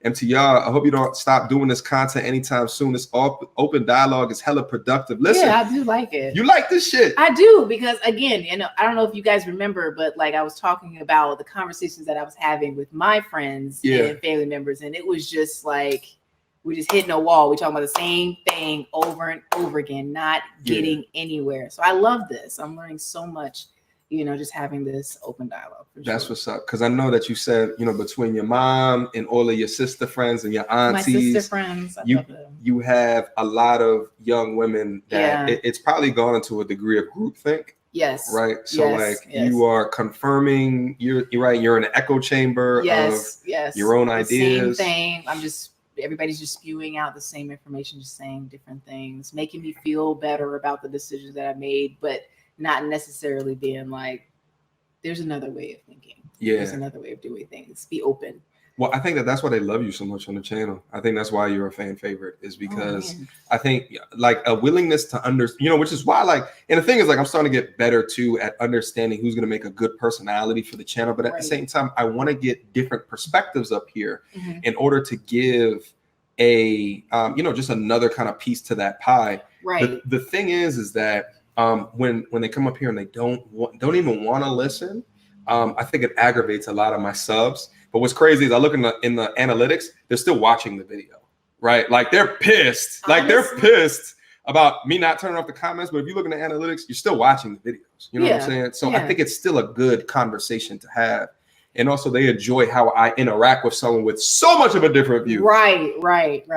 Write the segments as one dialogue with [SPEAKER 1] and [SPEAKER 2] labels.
[SPEAKER 1] And to y'all, I hope you don't stop doing this content anytime soon. This open dialogue is hella productive. Listen,
[SPEAKER 2] yeah, I do like it.
[SPEAKER 1] You like this shit?
[SPEAKER 2] I do, because again, I don't know if you guys remember, but like I was talking about the conversations that I was having with my friends and family members, and it was just like we're just hitting a wall. We're talking about the same thing over and over again, not getting anywhere. So I love this. I'm learning so much, just having this open dialogue.
[SPEAKER 1] That's what's up. Because I know that you said, between your mom and all of your sister friends and your aunties,
[SPEAKER 2] my sister friends,
[SPEAKER 1] you have a lot of young women that it's probably gone into a degree of groupthink.
[SPEAKER 2] Yes.
[SPEAKER 1] Right. So you are confirming you're right. You're in an echo chamber of your own ideas.
[SPEAKER 2] Same thing. Everybody's just spewing out the same information, just saying different things, making me feel better about the decisions that I made, but not necessarily being like, there's another way of thinking. Yeah. There's another way of doing things. Be open.
[SPEAKER 1] Well, I think that's why they love you so much on the channel. I think that's why you're a fan favorite, is because I think like a willingness to understand, which is why and the thing is I'm starting to get better too at understanding who's going to make a good personality for the channel. But at the same time, I want to get different perspectives up here in order to give a, just another kind of piece to that pie.
[SPEAKER 2] Right.
[SPEAKER 1] The thing is that when they come up here and they don't even want to listen, I think it aggravates a lot of my subs. But what's crazy is I look in the analytics, they're still watching the video, right? Like they're pissed. Like they're pissed about me not turning off the comments. But if you look in the analytics, you're still watching the videos. You know what I'm saying? So I think it's still a good conversation to have. And also they enjoy how I interact with someone with so much of a different view. Right.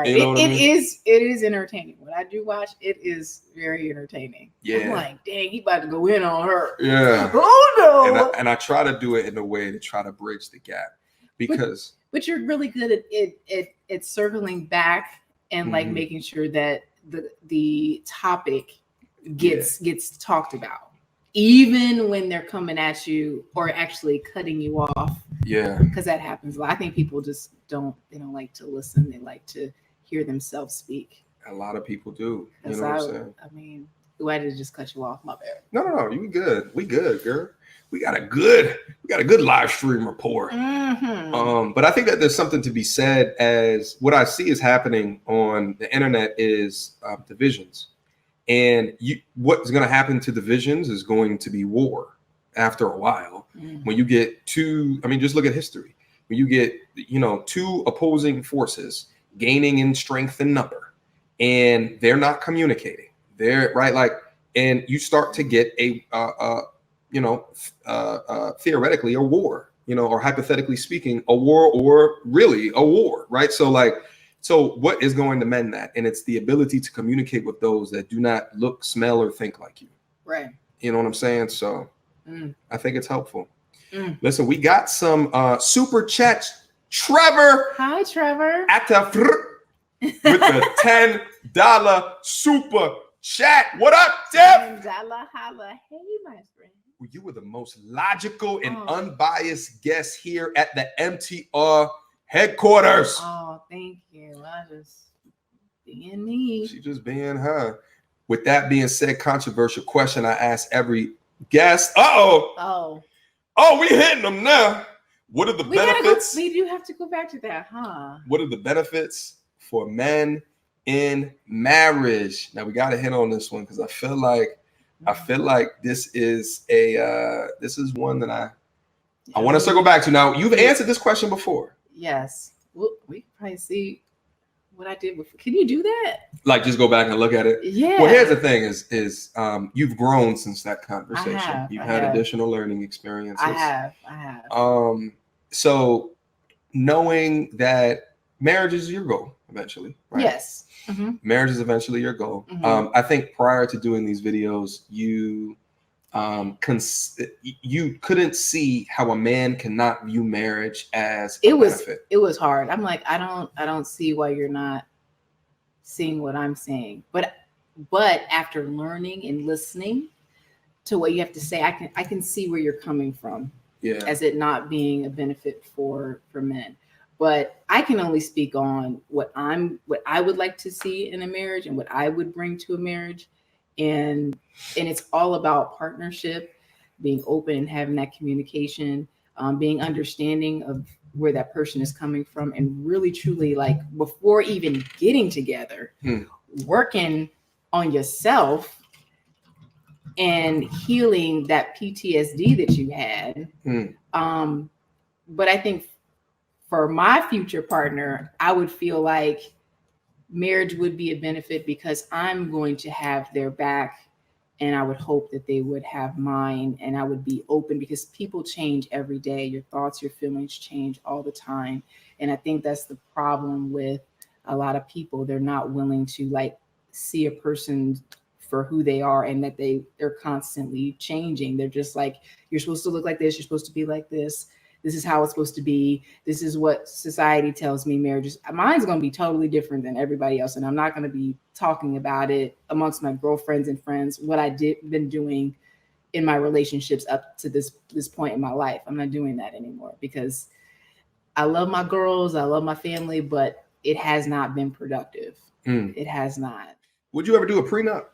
[SPEAKER 2] You know it is entertaining. When I do watch, it is very entertaining. Yeah. I'm like, dang, he about to go in on her.
[SPEAKER 1] Yeah.
[SPEAKER 2] Oh no.
[SPEAKER 1] And I try to do it in a way to try to bridge the gap. Because
[SPEAKER 2] but you're really good at it circling back and like making sure that the topic gets talked about, even when they're coming at you or actually cutting you off. Yeah, because that happens a lot. I think people just don't like to listen. They like to hear themselves speak.
[SPEAKER 1] A lot of people do. You know what I'm saying?
[SPEAKER 2] I mean, why did I just cut you off? My bad.
[SPEAKER 1] No, you good. We good, girl. We got a good live stream rapport. But I think that there's something to be said, as what I see is happening on the internet is divisions. And what's going to happen to divisions is going to be war after a while. When you get just look at history. When you get, two opposing forces gaining in strength and number, and they're not communicating. They're and you start to get theoretically a war, or hypothetically speaking, a war, or really a war, right? So what is going to mend that? And it's the ability to communicate with those that do not look, smell, or think like you. Right. You know what I'm saying? So I think it's helpful. Listen, we got some super chats. Trevor.
[SPEAKER 2] Hi, Trevor.
[SPEAKER 1] With the $10 super chat. What up, Jeff?
[SPEAKER 2] $10 holla. Hey, my friend.
[SPEAKER 1] You were the most logical and unbiased guest here at the MTR headquarters.
[SPEAKER 2] Oh, thank you. I just being me.
[SPEAKER 1] She just being her. With that being said, controversial question I ask every guest. Oh, we hitting them now. What are the benefits?
[SPEAKER 2] We do have to go back to that, huh?
[SPEAKER 1] What are the benefits for men in marriage? Now we got to hit on this one because I feel like this is one that I want to circle back to. Now, you've answered this question before.
[SPEAKER 2] Yes. We can probably see what I did before. Can you do that?
[SPEAKER 1] Like, just go back and look at it?
[SPEAKER 2] Yeah.
[SPEAKER 1] Well, here's the thing is you've grown since that conversation. You've had additional learning experiences.
[SPEAKER 2] I have.
[SPEAKER 1] So knowing that marriage is your goal eventually, right?
[SPEAKER 2] Yes.
[SPEAKER 1] Marriage is eventually your goal. I think prior to doing these videos, you couldn't see how a man cannot view marriage as a benefit.
[SPEAKER 2] It was hard. I'm like, I don't see why you're not seeing what I'm saying. But after learning and listening to what you have to say, I can see where you're coming from. Yeah. As it not being a benefit for men. But I can only speak on what I would like to see in a marriage and what I would bring to a marriage. And it's all about partnership, being open and having that communication, being understanding where that person is coming from and really truly, like, before even getting together, working on yourself and healing that PTSD that you had. But I think for my future partner, I would feel like marriage would be a benefit because I'm going to have their back, and I would hope that they would have mine, and I would be open because people change every day. Your thoughts, your feelings change all the time. And I think that's the problem with a lot of people. They're not willing to like see a person for who they are, and that they're constantly changing. They're just like, you're supposed to look like this, you're supposed to be like this. This is how it's supposed to be. This is what society tells me marriage is. Mine's going to be totally different than everybody else. And I'm not going to be talking about it amongst my girlfriends and friends, what I been doing in my relationships up to this point in my life. I'm not doing that anymore because I love my girls. I love my family, but it has not been productive. It has not.
[SPEAKER 1] Would you ever do a prenup?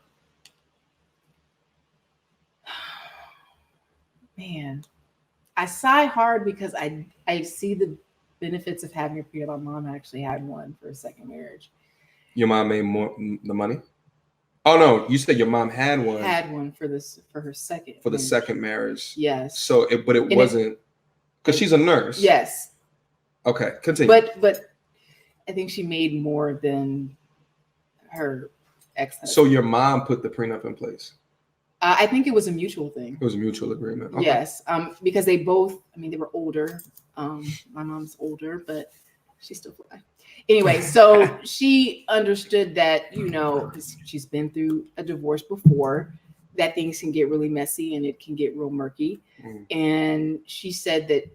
[SPEAKER 2] Man. I sigh hard because I see the benefits of having a prenup. My mom actually had one for a second marriage.
[SPEAKER 1] Your mom made more the money? Oh no, you said your mom had one.
[SPEAKER 2] Had one for her second.
[SPEAKER 1] For the second marriage.
[SPEAKER 2] Yes.
[SPEAKER 1] So it wasn't because she's a nurse.
[SPEAKER 2] Yes.
[SPEAKER 1] Okay, continue.
[SPEAKER 2] But I think she made more than her ex-husband.
[SPEAKER 1] So your mom put the prenup in place?
[SPEAKER 2] I think it was a mutual thing.
[SPEAKER 1] It was a mutual agreement. Okay.
[SPEAKER 2] Yes, because they both, they were older. My mom's older, but she's still fly. Anyway, so she understood that, because she's been through a divorce before, that things can get really messy and it can get real murky. And she said that,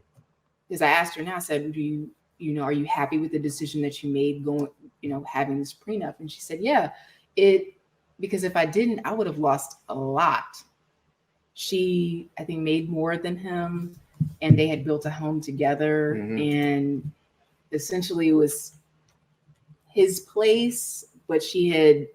[SPEAKER 2] because I asked her now, I said, are you happy with the decision that you made going, having this prenup? And she said, yeah, because if I didn't, I would have lost a lot. She, I think, made more than him, and they had built a home together. And essentially it was his place, but she had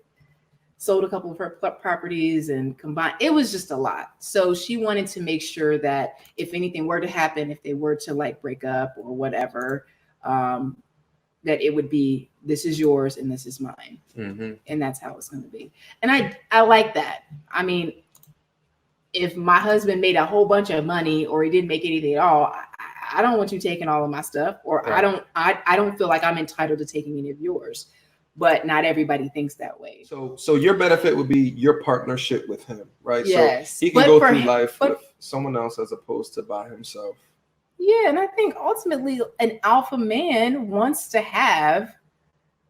[SPEAKER 2] sold a couple of her properties and combined. It was just a lot. So she wanted to make sure that if anything were to happen, if they were to like break up or whatever, that it would be, this is yours and this is mine. And that's how it's going to be. And I like that. If my husband made a whole bunch of money or he didn't make anything at all, I don't want you taking all of my stuff, or right. I don't feel like I'm entitled to taking any of yours. But not everybody thinks that way.
[SPEAKER 1] So your benefit would be your partnership with him, right?
[SPEAKER 2] Yes.
[SPEAKER 1] So he can go through life with someone else as opposed to by himself.
[SPEAKER 2] Yeah, and I think ultimately an alpha man wants to have,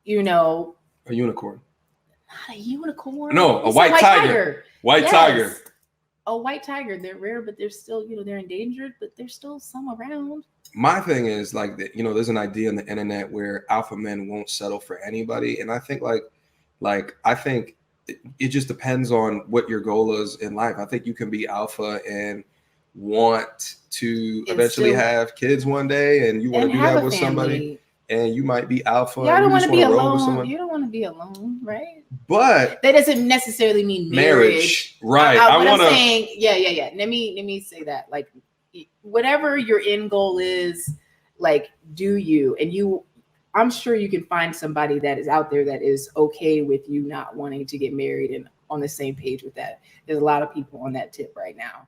[SPEAKER 1] a unicorn.
[SPEAKER 2] Not a unicorn.
[SPEAKER 1] No, a white tiger. White tiger.
[SPEAKER 2] A white tiger. They're rare, but they're still, they're endangered, but there's still some around.
[SPEAKER 1] My thing is like, there's an idea on the internet where alpha men won't settle for anybody. And I think I think it just depends on what your goal is in life. I think you can be alpha and want to eventually have kids one day, and you want to do that with somebody, and you might be alpha.
[SPEAKER 2] Yeah, I don't want to be alone. You don't want to be alone, right?
[SPEAKER 1] But
[SPEAKER 2] that doesn't necessarily mean marriage.
[SPEAKER 1] Right.
[SPEAKER 2] I'm saying, yeah. Let me say that. Like, whatever your end goal is, like, do you, and I'm sure you can find somebody that is out there that is okay with you not wanting to get married and on the same page with that. There's a lot of people on that tip right now.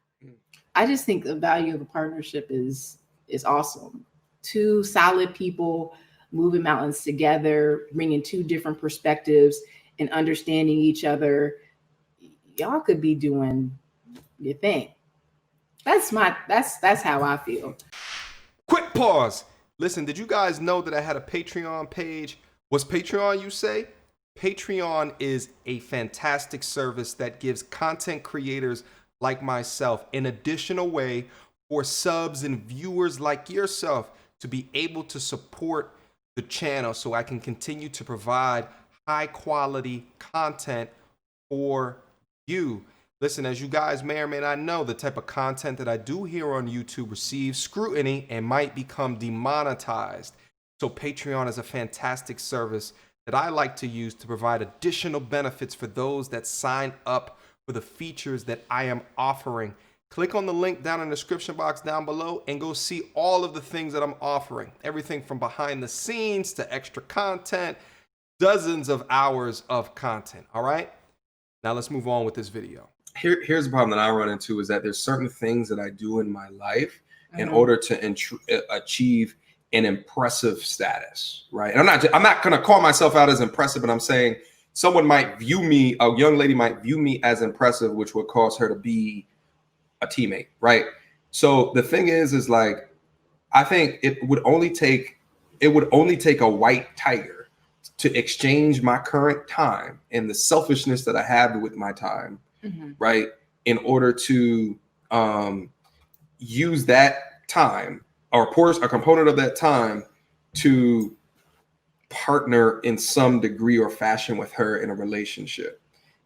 [SPEAKER 2] I just think the value of a partnership is awesome. Two solid people moving mountains together, bringing two different perspectives and understanding each other. Y'all could be doing your thing. That's how I feel.
[SPEAKER 3] Quick pause. Listen, did you guys know that I had a Patreon page? What's Patreon, you say? Patreon is a fantastic service that gives content creators like myself an additional way for subs and viewers like yourself to be able to support the channel so I can continue to provide high quality content for you. Listen, as you guys may or may not know, the type of content that I do here on YouTube receives scrutiny and might become demonetized. So Patreon is a fantastic service that I like to use to provide additional benefits for those that sign up for the features that I am offering Click on the link down in the description box down below and go see all of the things that I'm offering. Everything from behind the scenes to extra content, dozens of hours of content. All right. Now let's move on with this video.
[SPEAKER 1] Here's the problem that I run into is that there's certain things that I do in my life in order to achieve an impressive status, right? And I'm not going to call myself out as impressive, but I'm saying someone might view me, a young lady might view me as impressive, which would cause her to be a teammate, right? So the thing is like, I think it would only take a white tiger to exchange my current time and the selfishness that I have with my time, right, in order to use that time or a component of that time to partner in some degree or fashion with her in a relationship.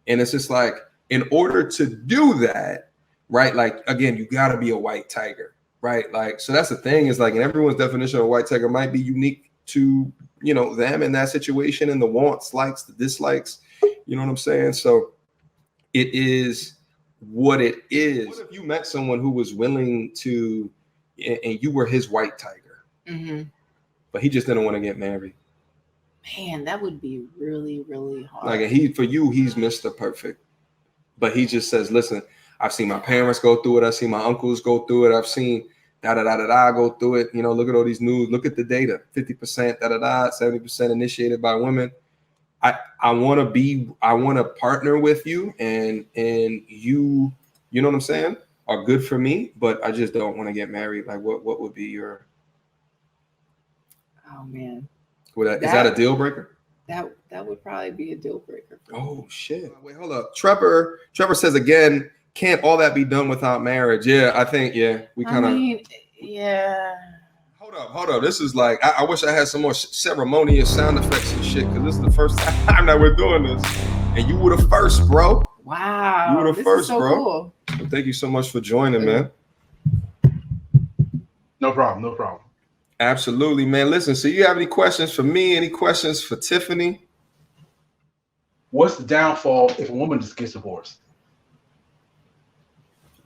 [SPEAKER 1] And it's just like, in order to do that, right, like, again, you got to be a white tiger, right? Like, so that's the thing is like, and everyone's definition of a white tiger might be unique to, you know, them in that situation and the wants, likes, the dislikes, you know what I'm saying? So it is what it is. What if you met someone who was willing to, and you were his white tiger, but he just didn't want to get married?
[SPEAKER 2] Man, that would be really, really hard.
[SPEAKER 1] Like, for you, he's Mr. Perfect, but he just says, listen, I've seen my parents go through it. I've seen my uncles go through it. I've seen go through it. You know, look at all these news. Look at the data. 50%, 70% initiated by women. I want to partner with you, and you know what I'm saying, are good for me, but I just don't want to get married. Like, what would be your?
[SPEAKER 2] Oh man,
[SPEAKER 1] is that a deal breaker?
[SPEAKER 2] That would probably be a deal breaker.
[SPEAKER 1] Oh shit! Wait, hold up. Trevor says again, can't all that be done without marriage? Yeah, I think we kind of.
[SPEAKER 2] Yeah.
[SPEAKER 1] Hold up. This is like, I wish I had some more ceremonious sound effects and shit, because this is the first time that we're doing this. And you were the first, bro.
[SPEAKER 2] Wow.
[SPEAKER 1] You were the first,
[SPEAKER 2] so
[SPEAKER 1] bro.
[SPEAKER 2] Cool.
[SPEAKER 1] Well, thank you so much for joining, man.
[SPEAKER 4] No problem.
[SPEAKER 1] Absolutely, man. Listen, so you have any questions for me? Any questions for Tiffany?
[SPEAKER 4] What's the downfall if a woman just gets divorced?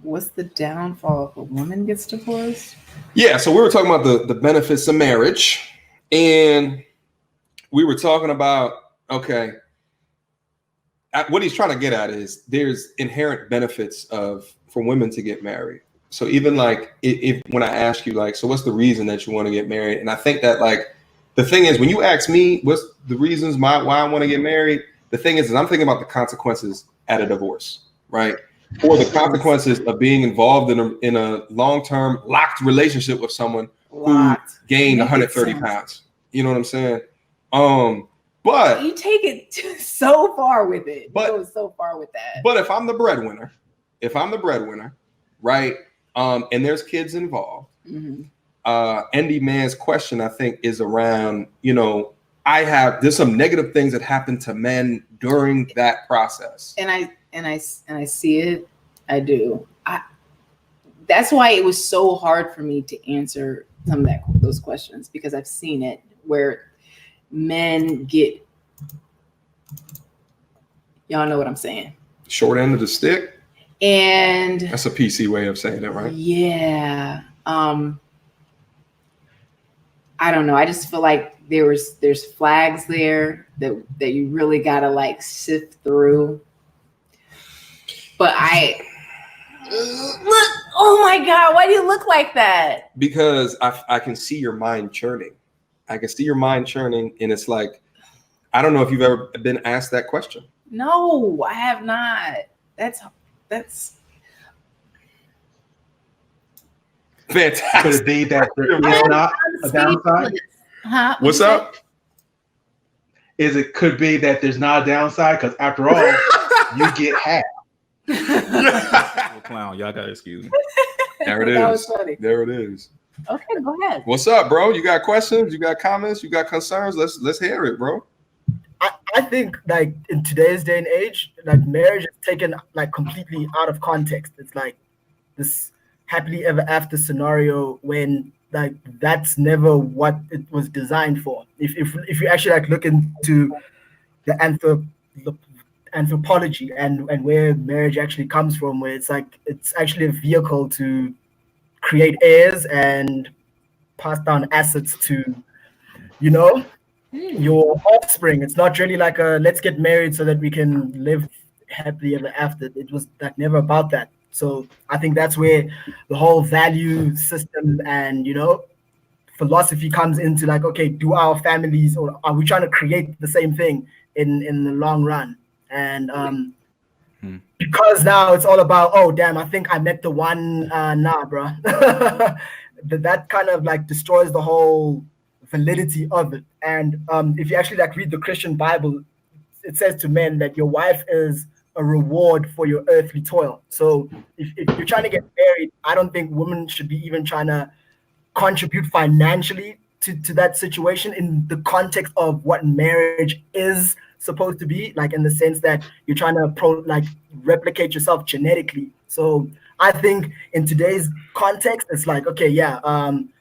[SPEAKER 2] What's the downfall if a woman gets divorced?
[SPEAKER 1] Yeah, so we were talking about the benefits of marriage, and we were talking about, okay, what he's trying to get at is there's inherent benefits for women to get married. So even like if when I ask you like, so what's the reason that you want to get married? And I think that like the thing is, when you ask me what's the reasons why I want to get married, the thing is I'm thinking about the consequences at a divorce, right? Or the consequences of being involved in a long-term locked relationship with someone who gained 130 pounds. You know what I'm saying? But
[SPEAKER 2] you take it so far with it.
[SPEAKER 1] But
[SPEAKER 2] you go so far with that.
[SPEAKER 1] But if I'm the breadwinner, right? And there's kids involved. Andy Mann's question, I think, is around, you know, there's some negative things that happen to men during that process. And I see it. I do. That's why it was so hard for me to answer some of those questions, because I've seen it where men get, y'all know what I'm saying, short end of the stick. And that's a PC way of saying it, right? Yeah. I don't know. I just feel like there's flags there that you really gotta like sift through. But look, oh my God, why do you look like that? Because I can see your mind churning. I can see your mind churning, and it's like, I don't know if you've ever been asked that question. No, I have not. That's fantastic.
[SPEAKER 4] Could it be that there is not a downside?
[SPEAKER 2] Huh?
[SPEAKER 1] What's up?
[SPEAKER 4] Could be that there's not a downside, because after all, you get half.
[SPEAKER 5] Clown, y'all gotta excuse me.
[SPEAKER 1] There it is. That was funny. There it is.
[SPEAKER 2] Okay, go ahead.
[SPEAKER 1] What's up, bro? You got questions? You got comments? You got concerns? Let's hear it, bro.
[SPEAKER 6] I think like in today's day and age, like marriage is taken like completely out of context. It's like this happily ever after scenario when like that's never what it was designed for. If you actually like look into the anthropology and where marriage actually comes from, where it's like it's actually a vehicle to create heirs and pass down assets to, you know, your offspring. It's not really like a let's get married so that we can live happily ever after. It was like never about that. So I think that's where the whole value system and, you know, philosophy comes into, like, okay, do our families, or are we trying to create the same thing in the long run? And because now it's all about, oh damn, I think I met the one. Nah, bro. That kind of like destroys the whole validity of it. And if you actually like read the Christian Bible, it says to men that your wife is a reward for your earthly toil. So if you're trying to get married, I don't think women should be even trying to contribute financially to that situation in the context of what marriage is supposed to be, like in the sense that you're trying to replicate yourself genetically. So I think in today's context, it's like, okay, yeah,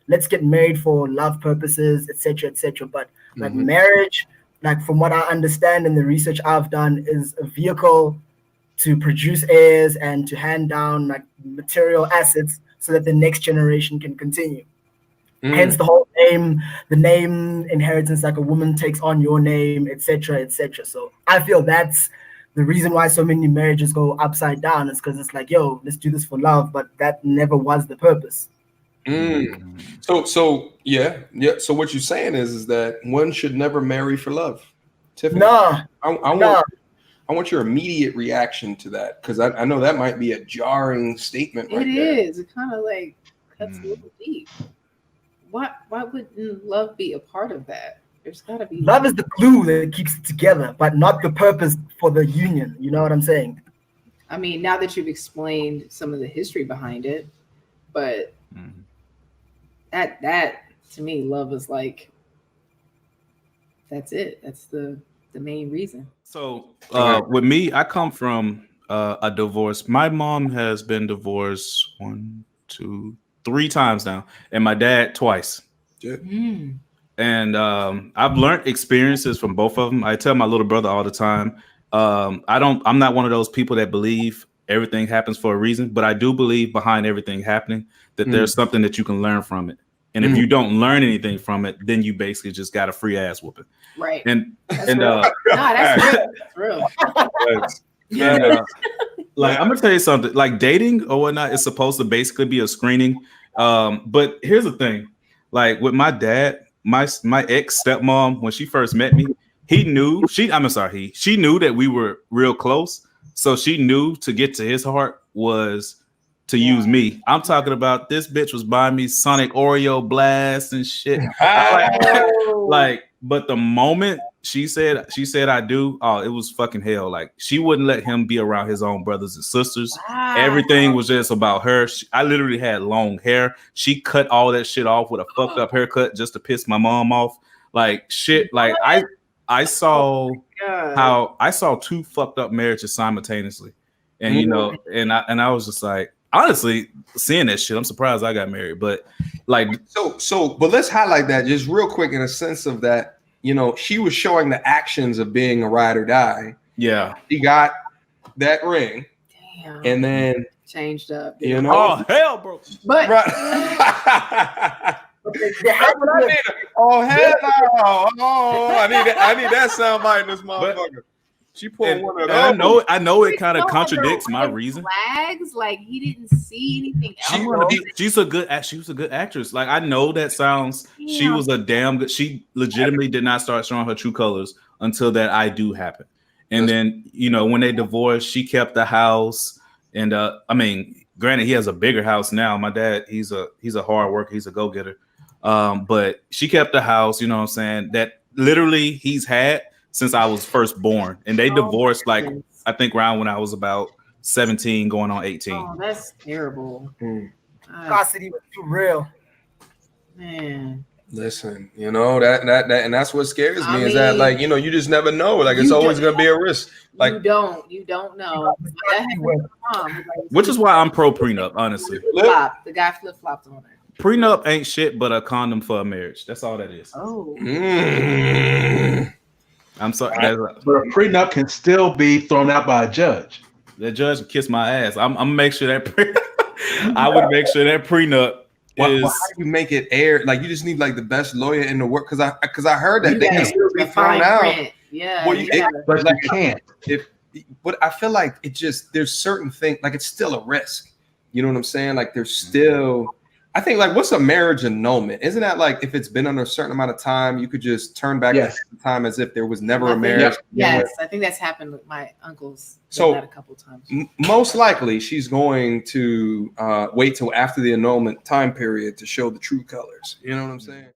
[SPEAKER 6] let's get married for love purposes, etc., etc. But like marriage, like from what I understand and the research I've done, is a vehicle to produce heirs and to hand down like material assets so that the next generation can continue. Hence the whole the name inheritance, like a woman takes on your name, etc., etc. So I feel that's the reason why so many marriages go upside down, is because it's like, yo, let's do this for love, but that never was the purpose.
[SPEAKER 1] So yeah. So what you're saying is that one should never marry for love. Tiffany,
[SPEAKER 6] No,
[SPEAKER 1] I want your immediate reaction to that, because I know that might be a jarring statement. Right,
[SPEAKER 2] it
[SPEAKER 1] there.
[SPEAKER 2] is. It kind of like cuts a little deep. Why wouldn't love be a part of that? There's got to be
[SPEAKER 6] love is the glue that keeps it together, but not the purpose for the union. You know what I'm saying?
[SPEAKER 2] I mean, now that you've explained some of the history behind it, but that to me, love is like, that's it. That's the main reason.
[SPEAKER 5] So with me, I come from a divorce. My mom has been divorced 1, 2, 3 times now, and my dad twice. And I've learned experiences from both of them. I tell my little brother all the time, I'm not one of those people that believe everything happens for a reason, but I do believe behind everything happening that there's something that you can learn from it. And if you don't learn anything from it, then you basically just got a free ass whooping.
[SPEAKER 2] Right.
[SPEAKER 5] And
[SPEAKER 2] that's real.
[SPEAKER 5] Like, I'm gonna tell you something, like dating or whatnot is supposed to basically be a screening. But here's the thing, like with my dad, my ex stepmom, when she first met me, she knew that we were real close. So she knew to get to his heart was to use me. I'm talking about this bitch was buying me Sonic Oreo Blast and shit. But the moment she said I do, oh, it was fucking hell. Like, she wouldn't let him be around his own brothers and sisters. Wow. Everything was just about her. I literally had long hair. She cut all that shit off with a fucked up haircut just to piss my mom off. Like shit. Like I saw how I saw 2 fucked up marriages simultaneously. And you know, and I was just like, honestly, seeing that shit, I'm surprised I got married. But like,
[SPEAKER 1] but let's highlight that just real quick in a sense of that, you know, she was showing the actions of being a ride or die.
[SPEAKER 5] Yeah,
[SPEAKER 1] she got that ring.
[SPEAKER 2] Damn.
[SPEAKER 1] And then
[SPEAKER 2] changed up.
[SPEAKER 1] You know,
[SPEAKER 5] oh hell, bro.
[SPEAKER 2] But
[SPEAKER 1] oh hell no! Oh, I need that sound bite in this motherfucker. She pulled one of those.
[SPEAKER 5] I know it kind of contradicts my reason.
[SPEAKER 2] Flags, like he didn't see anything else.
[SPEAKER 5] She was a good actress. Like, I know that sounds. Yeah. She was a damn good. She legitimately did not start showing her true colors until that I do happen. And then, you know, when they divorced, she kept the house. And I mean, granted, he has a bigger house now. My dad, he's a hard worker. He's a go getter. But she kept the house. You know what I'm saying? That literally he's had since I was first born, and they divorced like I think around when I was about 17, going on 18.
[SPEAKER 2] Oh, that's terrible.
[SPEAKER 6] Custody was too real,
[SPEAKER 2] man.
[SPEAKER 1] Listen, you know that and that's what scares me is that, like, you know, you just never know. Like, it's always gonna be a risk. Like,
[SPEAKER 2] you don't know.
[SPEAKER 5] Which is why I'm pro prenup, honestly.
[SPEAKER 2] The guy flip flopped on her.
[SPEAKER 5] Prenup ain't shit but a condom for a marriage. That's all that is.
[SPEAKER 2] Oh.
[SPEAKER 5] I'm sorry.
[SPEAKER 4] But a prenup can still be thrown out by a judge.
[SPEAKER 5] The judge would kiss my ass. I'm gonna make sure that I would make sure that prenup is.
[SPEAKER 1] Well, how do you make it air? Like, you just need like the best lawyer in the world. Because I heard that
[SPEAKER 2] You
[SPEAKER 1] they can
[SPEAKER 2] gotta
[SPEAKER 1] still be
[SPEAKER 2] the fine
[SPEAKER 1] thrown out.
[SPEAKER 2] print. Yeah.
[SPEAKER 1] Well,
[SPEAKER 2] you
[SPEAKER 1] it-
[SPEAKER 2] gotta-
[SPEAKER 4] But
[SPEAKER 1] Like,
[SPEAKER 4] you can't.
[SPEAKER 1] But I feel like it just, there's certain things, like it's still a risk. You know what I'm saying? Like, there's still, I think, like, what's a marriage annulment? Isn't that like if it's been under a certain amount of time, you could just turn back
[SPEAKER 4] Yes.
[SPEAKER 1] the time as if there was never
[SPEAKER 2] I
[SPEAKER 1] a
[SPEAKER 2] think-
[SPEAKER 1] marriage?
[SPEAKER 2] Yes, I think that's happened with my uncles.
[SPEAKER 1] So-
[SPEAKER 2] That a couple times.
[SPEAKER 1] Most likely she's going to wait till after the annulment time period to show the true colors. You know what I'm saying?